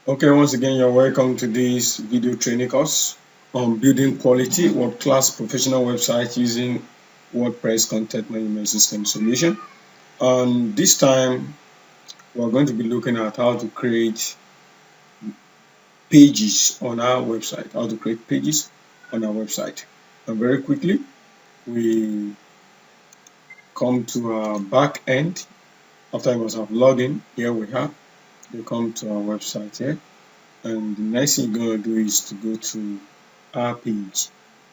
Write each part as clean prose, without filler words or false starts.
Okay, once again, you're welcome to this video training course on building quality world-class professional website using WordPress content management system solution. And this time, we're going to be looking at how to create pages on our website, how to create pages on our website. And very quickly, we come to our back end. After I must have logged in, here we have, you come to our website here. And the next thing you're going to do is to go to our page.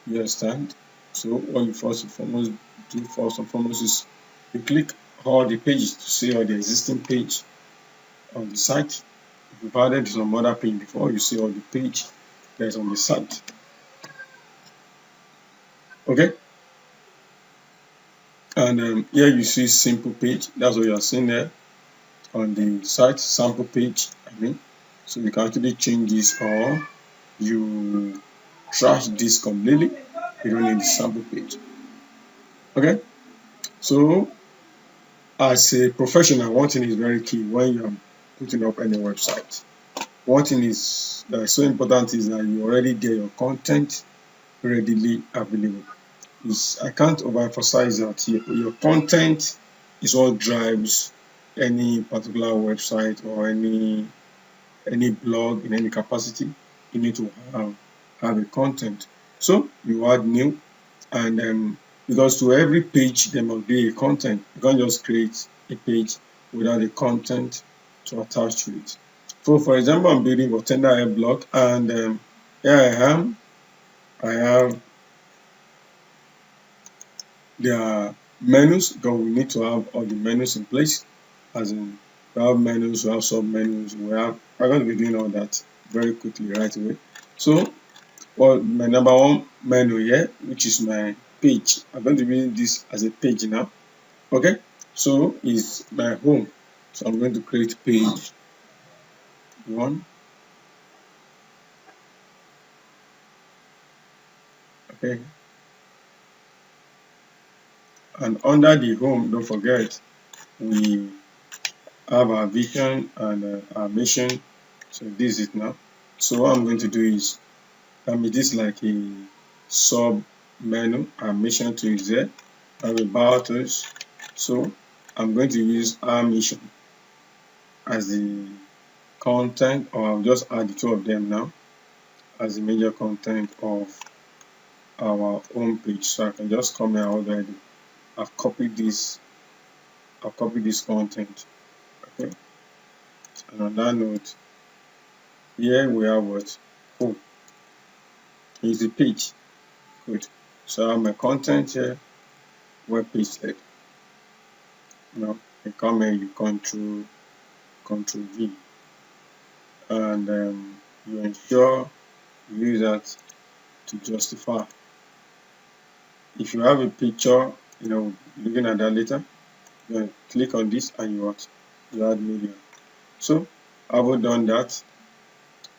You understand? So what you first and foremost is you click all the pages to see all the existing page on the site. If you've added some other page before, you see all the page that's on the site. Okay? And here you see simple page. That's what you are seeing there on the site, sample page. So you can actually change this, or you trash this completely. You don't need the sample page. Okay? So as a professional, one thing is very key when you are putting up any website. One thing is that is so important is that you already get your content readily available. I can't overemphasize that your content is what drives any particular website or any blog in any capacity. You need to have a content. So you add new, and because to every page there must be a content. You can't just create a page without a content to attach to it. So for example, I'm building a contentHD blog, and here I am. I have their menus, because we need to have all the menus in place. As in, we have menus, we have sub menus, we're going to be doing all that very quickly right away. So my number one menu here, which is my page, I'm going to be using this as a page now. Okay, so is my home. So I'm going to create page 1. Okay, and under the home, don't forget, we have our vision and our mission. So this is it now. So what I'm going to do is, this like a sub menu. Our mission to is there. I will about us. So I'm going to use our mission as the content, or I'll just add the two of them now as the major content of our home page. So I can just come here already. I've copied this content. Okay, and on that note, here we have what? Oh, is the page. Good. So I have my content here, web page head. Now you come here, you control V, and you ensure you use that to justify. If you have a picture, looking at that later, you click on this and you add media. So I've done that,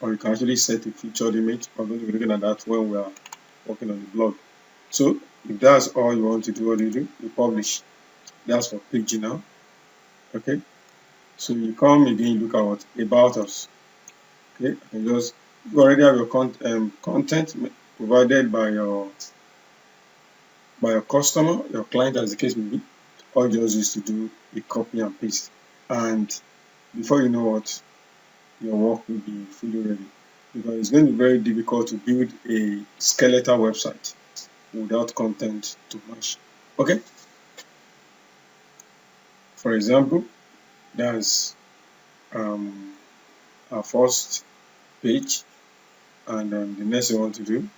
or you can actually set a featured image. We're going to be looking at that when we are working on the blog. So if that's all you want to do, what do? You publish. That's for page now. Okay, so you come again, you look at what about us. Okay, and just you already have your content provided by your customer, your client, as the case may be. All you just use to do a copy and paste, and before you know what, your work will be fully ready. Because it's going to be very difficult to build a skeletal website without content to match. Okay, for example, that's our first page, and the next thing I want to do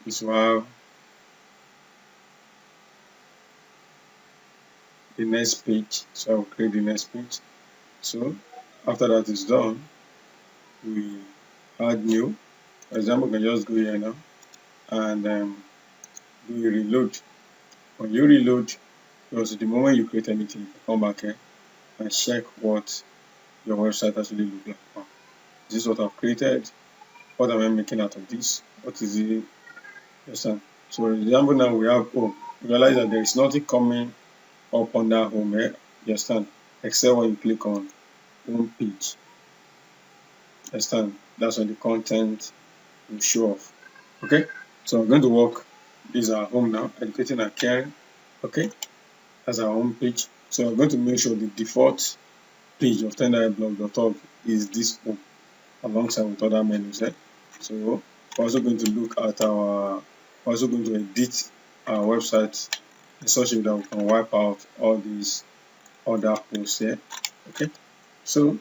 is to have the next page. So I will create the next page. So after that is done, we add new. For example, we can just go here now and do a reload. When you reload, because the moment you create anything, you come back here and check what your website actually look like. Wow, this is what I've created. What am I making out of this? What is it? Yes, sir. So for example, now we have home. You realize that there is nothing coming up on that home here. You understand? Except when you click on home page. Understand? That's when the content will show off. Okay, so I'm going to work. This is our home now, educating and caring. Okay, that's our home page. So I'm going to make sure the default page of tenderblog.org is this home alongside with other menus. So we're also going to look at we're also going to edit our website in such a way that we can wipe out all these other posts here. Okay, so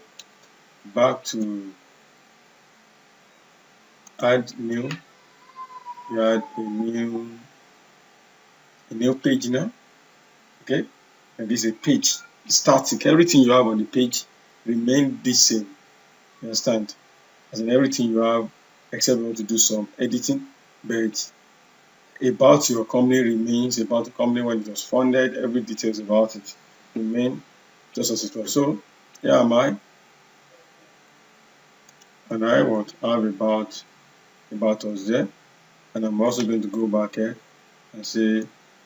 back to add new. You add a new page now. Okay, and this is a page static. Everything you have on the page remain the same. You understand? As in everything you have, except you want to do some editing, but about your company remains about the company when it was funded. Every details about it remain just as it was. So here am I, and I would have about us there, and I'm also going to go back here and say,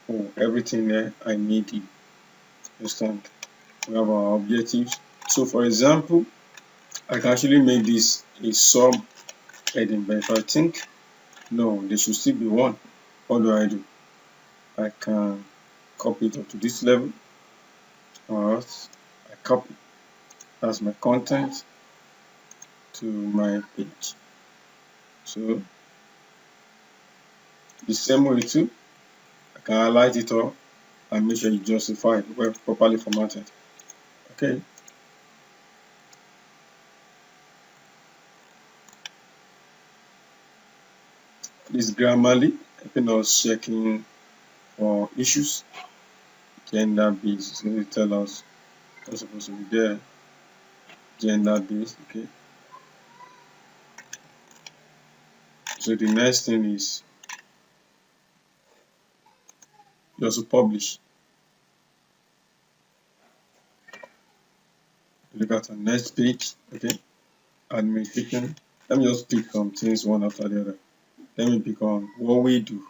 oh, everything there I need it. Understand? We have our objectives. So for example, I can actually make this a sub heading, but if I think no, there should still be one. What do? I can copy it up to this level. Alright, I copy. That's my content to my page. So the same way too, I can highlight it all and make sure you justify it well properly formatted. Okay. This Grammarly helping us checking for issues. Gender based, so they tell us what's supposed to be there. Gender based, okay. So the next thing is just to publish. Look at our next page, okay. Administration. Let me just pick some things one after the other. Let me pick on what we do.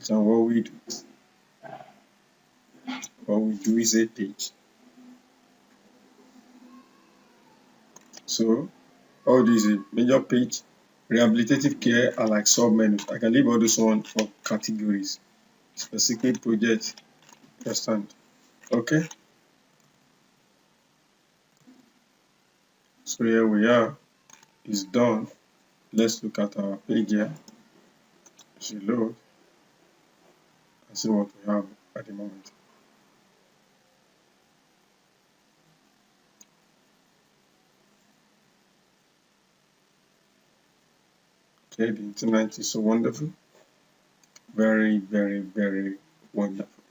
So what we do. What we do is a page. So all this is a major page. Rehabilitative care are like sub menus. I can leave all this one for categories. Specific project. Understand? Okay. So here we are. It's done. Let's look at our page here. It should load and see what we have at the moment. Okay, the internet is so wonderful. Very, very, very wonderful.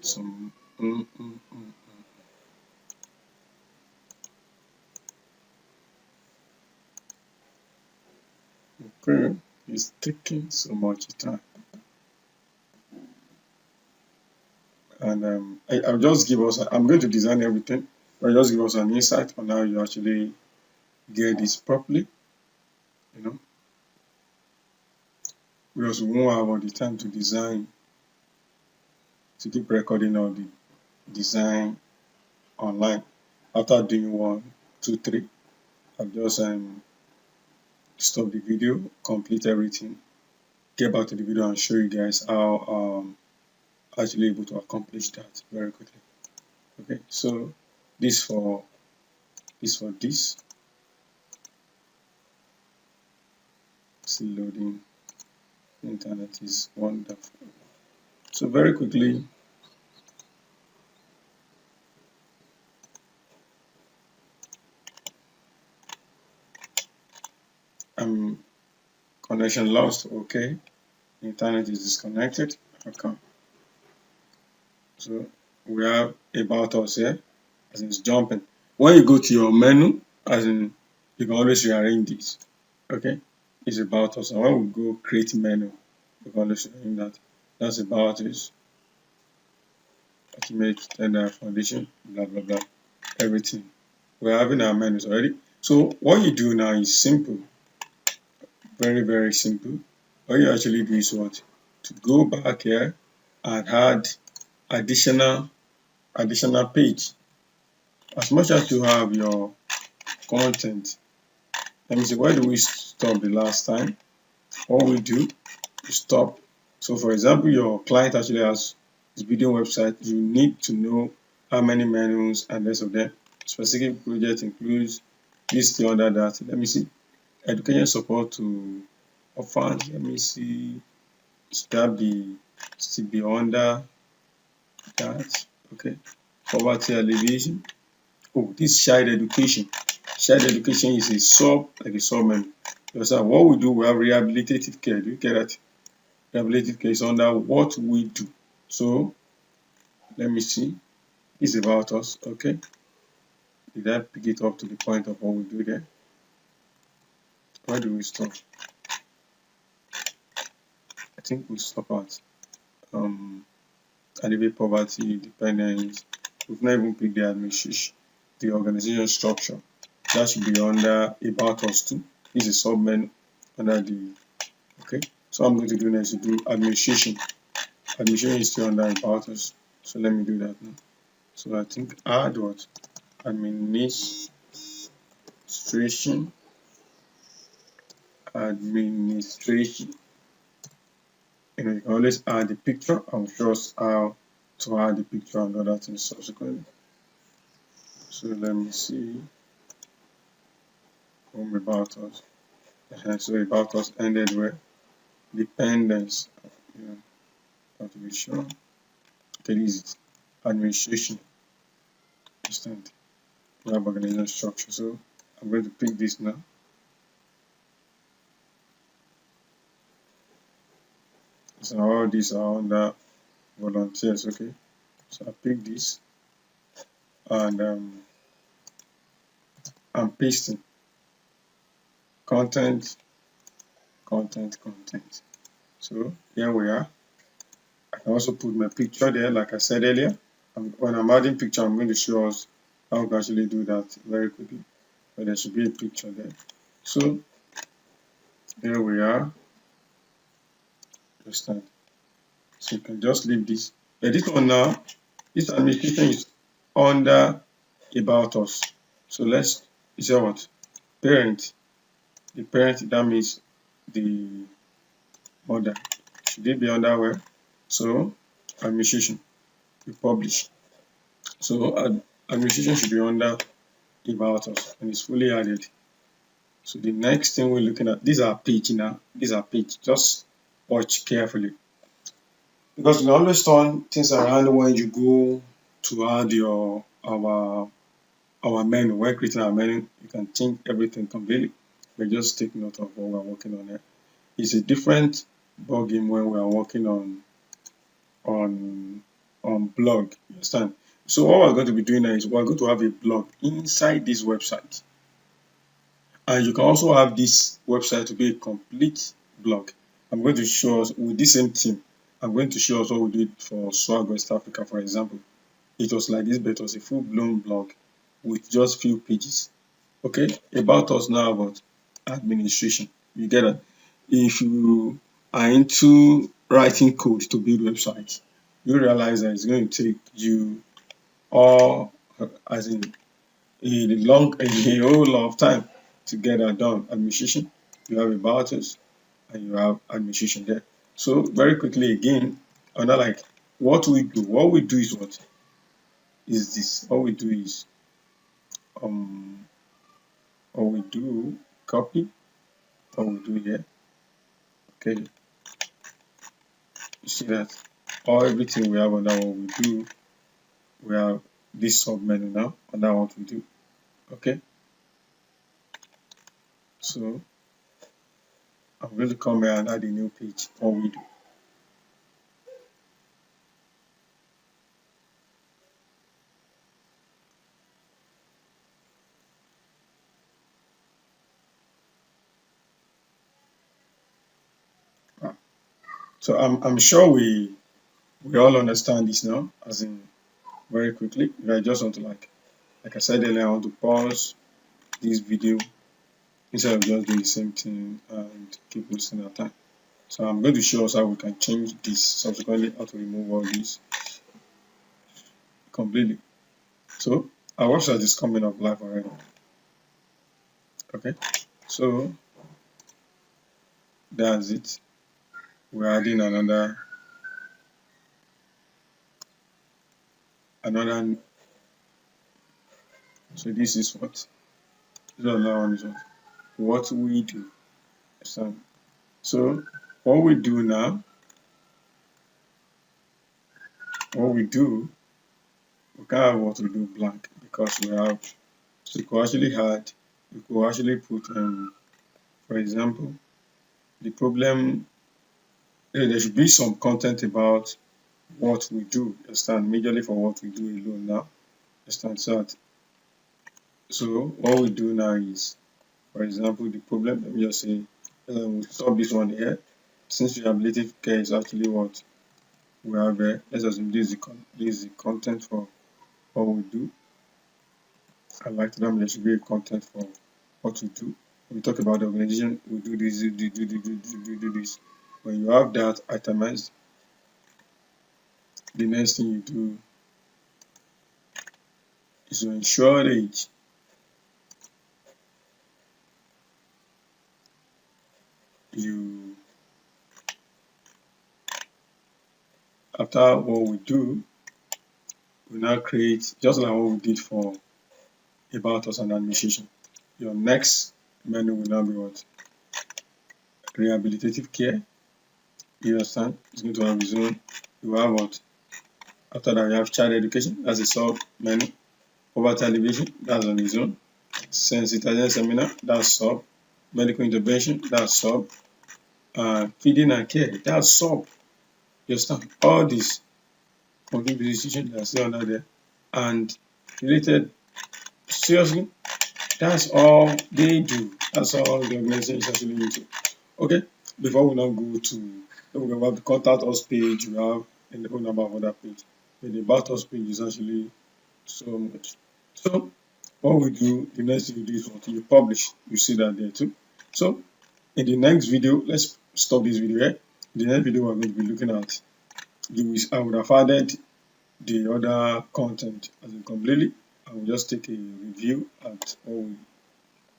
So, okay, it's taking so much time. And I'll just give us, I'm going to design everything, but I'll just give us an insight on how you actually get this properly, you know, because we won't have all the time to design, to keep recording all the design online. After doing 1, 2, 3, I'll just stop the video, complete everything, get back to the video and show you guys how actually able to accomplish that very quickly. Okay, so this for this. Still loading. Internet is wonderful. So very quickly, connection lost. Okay, internet is disconnected. Okay, so we have about us here, as in it's jumping. When you go to your menu, as in you can always rearrange this. Okay, it's about us. And when we go create menu, you can always rearrange that. That's about us. Ultimate tender foundation, blah blah blah, everything. We're having our menus already. So what you do now is simple, very very simple. What you actually do is what? To go back here and add additional page. as much as you have your content, let me see, where do we stop the last time? What we do, you stop. So for example, your client actually has this video website. You need to know how many menus and rest of them. Specific project includes this thing under that. Let me see. Education support to orphans. Let me see. Should that be still be under that? Okay. Poverty alleviation. Oh, this child education. Child education is a sub, like a sub menu. So what we do, we have rehabilitative care. Do you get that? Rehabilitative care is under what we do. So let me see. It's about us. Okay. Did I pick it up to the point of what we do there? Where do we stop? I think we stop at alleviate poverty, dependence. We've not even picked the administration, the organization structure. That should be under about us too. This is sub menu under the okay. So I'm going to do next to do administration. Administration is still under about us. So let me do that now. So I think add what? Administration. Administration. You know, you can always add the picture. I'll show us how to add the picture and other things subsequently. So let me see. Home about us. So about us ended where? Dependence. Yeah, have to be sure. Okay, this is administration. Understand? We have organizational structure. So I'm going to pick this now. So all these are under volunteers. Okay. So I pick this and I'm pasting content. So here we are. I can also put my picture there, like I said earlier. When I'm adding picture, I'm going to show us how we can actually do that very quickly. But there should be a picture there. So here we are. Understand? So you can just leave this. This one now, this administration is under about us. So let's say what? Parent. The parent, that means the mother. Should it be under where? So administration. We publish. So administration should be under about us and it's fully added. So the next thing we're looking at, these are page now. These are page. Just watch carefully. Because you always turn things around when you go to add your our menu. When creating our menu, you can change everything completely. But just take note of what we're working on here. It's a different ballgame when we are working on blog. You understand? So what we're going to be doing now is we're going to have a blog inside this website. And you can also have this website to be a complete blog. I'm going to show us with this same theme. I'm going to show us what we did for Swag West Africa, for example. It was like this, but it was a full-blown blog with just few pages. Okay, about us now about administration. You get it? If you are into writing code to build websites, you realize that it's going to take you all as in a whole lot of time to get that done. Administration, you have about us and you have administration there. So very quickly again, another like what we do. What we do is what is this? What we do is what we do copy what we do here. Okay, you see that all everything we have under what we do, we have this sub menu now under what we do. Okay, so I'm going to come here and add a new page. What we do. So I'm sure we all understand this now, as in very quickly. If I just want to like I said earlier, I want to pause this video instead of just doing the same thing and keep wasting our time. So I'm going to show us how we can change this subsequently, how to remove all this completely. So Our website is coming up live already. Okay, so that's it. We're adding another. So this is what this other one is what we do. So what we do now, what we do, we can't have what we do blank because we have. So you could actually put, for example, the problem. There should be some content about what we do. Understand? Majorly for what we do alone now. Understand? So what we do now is, for example, the problem. Let me just say, we'll stop this one here. Since rehabilitative care is actually what we have here, let's assume this is the content for what we do. I like that there should be a content for what we do. When we talk about the organization, we do this, do this. When you have that itemized, the next thing you do is to ensure that you, after what we do, we now create, just like what we did for about us and administration. Your next menu will now be what? Rehabilitative care. You understand? It's going to have its own. You have what? After that, you have child education. That's a sub menu. Poverty alleviation. That's on its own. Sensitization seminar. That's sub. Medical intervention. That's sub. Feeding and care. That's sub. You understand? All these complete institutions are still under there. And related, seriously, that's all they do. That's all the organization is actually into. Okay, before we now go to the contact us page, we have in the whole number of other page. But the about us page is actually so much. So what we do, the next thing you do is what you publish. You see that there too. So in the next video, let's stop this video here. In the next video, we're going to be looking at I would have added the other content as in completely. I will just take a review at what we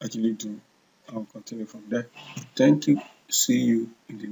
actually do. I'll continue from there. Thank you. See you in the